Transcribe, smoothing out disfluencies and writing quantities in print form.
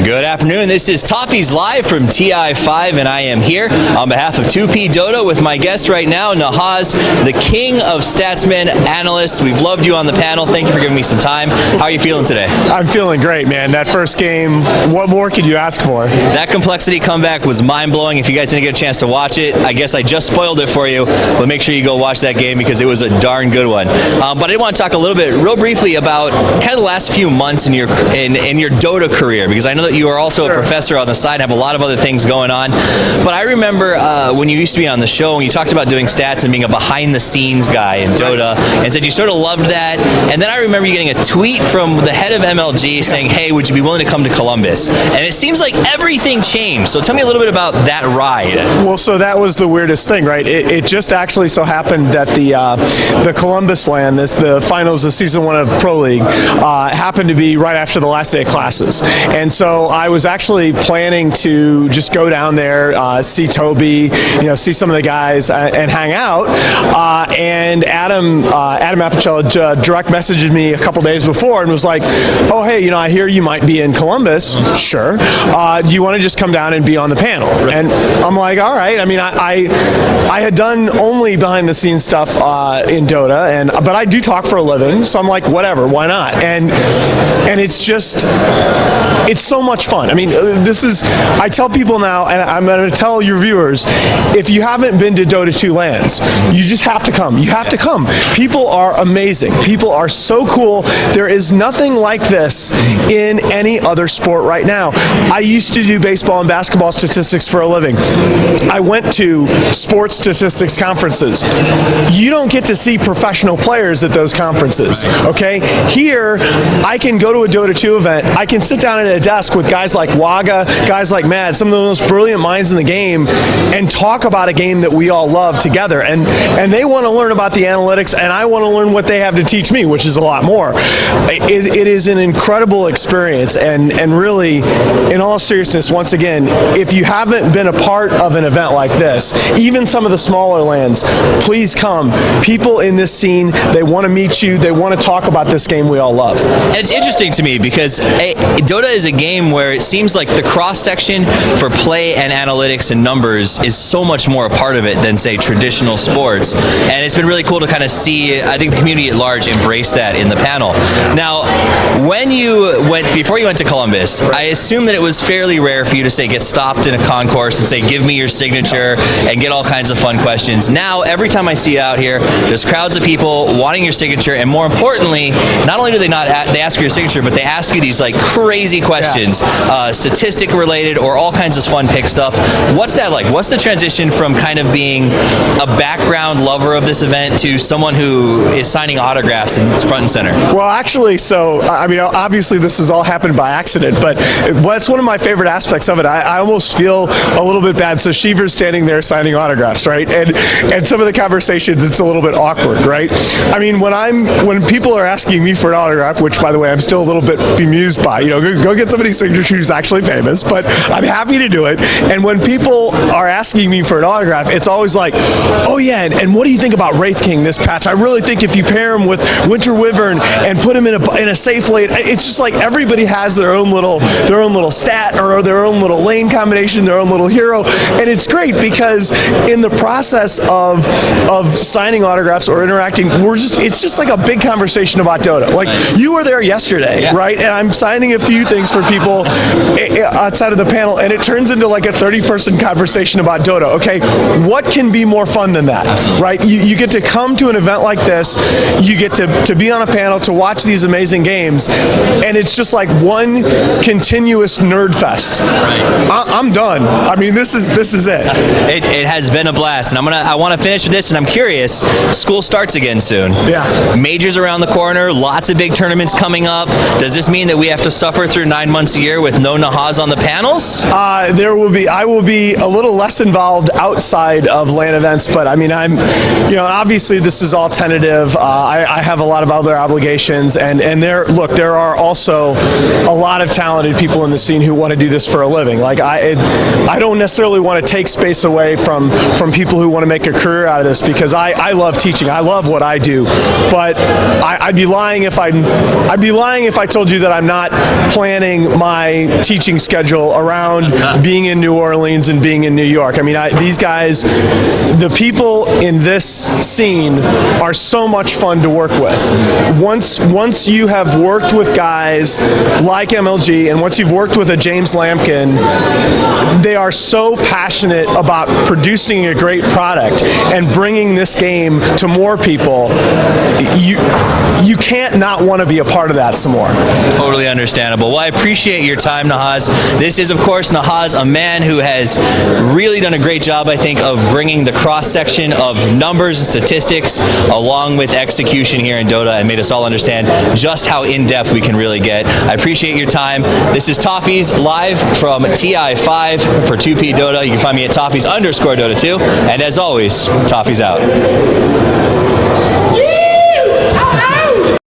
Good afternoon. This is Toffees live from TI5, and I am here on behalf of 2P.Dota with my guest right now, Nahaz, the king of statsmen, Analyst. We've loved you on the panel. Thank you for giving me some time. How are you feeling today? I'm feeling great, man. That first game, what more could you ask for? That complexity comeback was mind-blowing. If you guys didn't get a chance to watch it, I guess I just spoiled it for you, but make sure you go watch that game because it was a darn good one. But I did want to talk a little bit, real briefly, about kind of the last few months in your Dota career, because I know that you are also a professor on the side, have a lot of other things going on. But I remember when you used to be on the show and you talked about doing stats and being a behind-the-scenes guy in Dota, and said you sort of loved that. And then I remember you getting a tweet from the head of MLG saying, hey, would you be willing to come to Columbus? And it seems like everything changed. So tell me a little bit about that ride. Well, so that was the weirdest thing, right? It just actually so happened that the Columbus LAN, the finals of Season 1 of Pro League, happened to be right after the last day of classes. And so I was actually planning to just go down there, see Toby, see some of the guys and hang out. And Adam Apicella direct messaged me a couple days before and was like, oh, hey, I hear you might be in Columbus. Sure. Do you want to just come down and be on the panel? And I'm like, all right. I mean, I had done only behind the scenes stuff in Dota, but I do talk for a living, so I'm like, whatever, why not? And it's so much fun. I mean, I tell people now, and I'm going to tell your viewers, if you haven't been to Dota 2 LANs, you just have to come. You have to come. People are amazing. People are so cool. There is nothing like this in any other sport right now. I used to do baseball and basketball statistics for a living. I went to sports statistics conferences. You don't get to see professional players at those conferences, okay? Here, I can go to a Dota 2 event. I can sit down at a desk with guys like Waga, guys like Mad, some of the most brilliant minds in the game, and talk about a game that we all love together. And they want to learn about the analytics, and I want to learn what they have to teach me, which is a lot more. It is an incredible experience, and really, in all seriousness, once again, if you haven't been a part of an event like this, even some of the smaller LANs, please come. People in this scene, they want to meet you, they want to talk about this game we all love. And it's interesting to me because Dota is a game where it seems like the cross-section for play and analytics and numbers is so much more a part of it than, say, traditional sports. And it's been really cool to kind of see, I think the community at large embrace that in the panel. Now, before you went to Columbus, I assume that it was fairly rare for you to, say, get stopped in a concourse and say, give me your signature, and get all kinds of fun questions. Now, every time I see you out here, there's crowds of people wanting your signature, and more importantly, not only do they ask for your signature, but they ask you these like crazy questions, statistic related or all kinds of fun pick stuff. What's that like? What's the transition from kind of being a background lover of this event to someone who is signing autographs and front and center? Well, actually, so, I mean, obviously this has all happened by accident, but what's one of my favorite aspects of it, I almost feel a little bit bad. So Shiver's standing there signing autographs, right? And some of the conversations, it's a little bit awkward, right? I mean, when people are asking me for an autograph, which, by the way, I'm still a little bit bemused by, go get somebody's signature who's actually famous, but I'm happy to do it. And when people are asking me for an autograph, it's always like, oh yeah, and what do you think about Wraith King this patch? I really think if you pair him with Winter Wyvern and put him in a safe lane, it's just like everybody has their own little stat or their own little lane combination, their own little hero, and it's great because in the process of signing autographs or interacting, it's just like a big conversation about Dota. Like you were there yesterday, right? And I'm signing a few things for people outside of the panel, and it turns into like a 30-person conversation about Dota. Okay, what can be more fun than that? Absolutely. Right? You get to come to an event like this, you get to be on a panel to watch these amazing games, and it's just like one continuous nerd fest. Right. I'm done. I mean, this is it. It has been a blast, and I want to finish with this, and I'm curious. School starts again soon. Yeah. Majors around the corner. Lots of big tournaments coming up. Does this mean that we have to suffer through 9 months a year with no Nahaz on the panels? I will be a little less involved outside of LAN events, but I mean, obviously this is all tentative. I have a lot of other obligations, and there are also a lot of talented people in the scene who want to do this for a living. Like I don't necessarily want to take space away from people who want to make a career out of this, because I love teaching. I love what I do, but I'd be lying if I told you that I'm not planning my my teaching schedule around being in New Orleans and being in New York. I mean, these guys, the people in this scene are so much fun to work with. Once you have worked with guys like MLG, and once you've worked with a James Lampkin, they are so passionate about producing a great product and bringing this game to more people. You can't not want to be a part of that some more. Totally understandable. Well, I appreciate your time, Nahaz. This is, of course, Nahaz, a man who has really done a great job, I think, of bringing the cross-section of numbers and statistics along with execution here in Dota and made us all understand just how in-depth we can really get. I appreciate your time. This is Toffees live from TI5 for 2P.Dota. You can find me at Toffees_Dota2. And as always, Toffees out.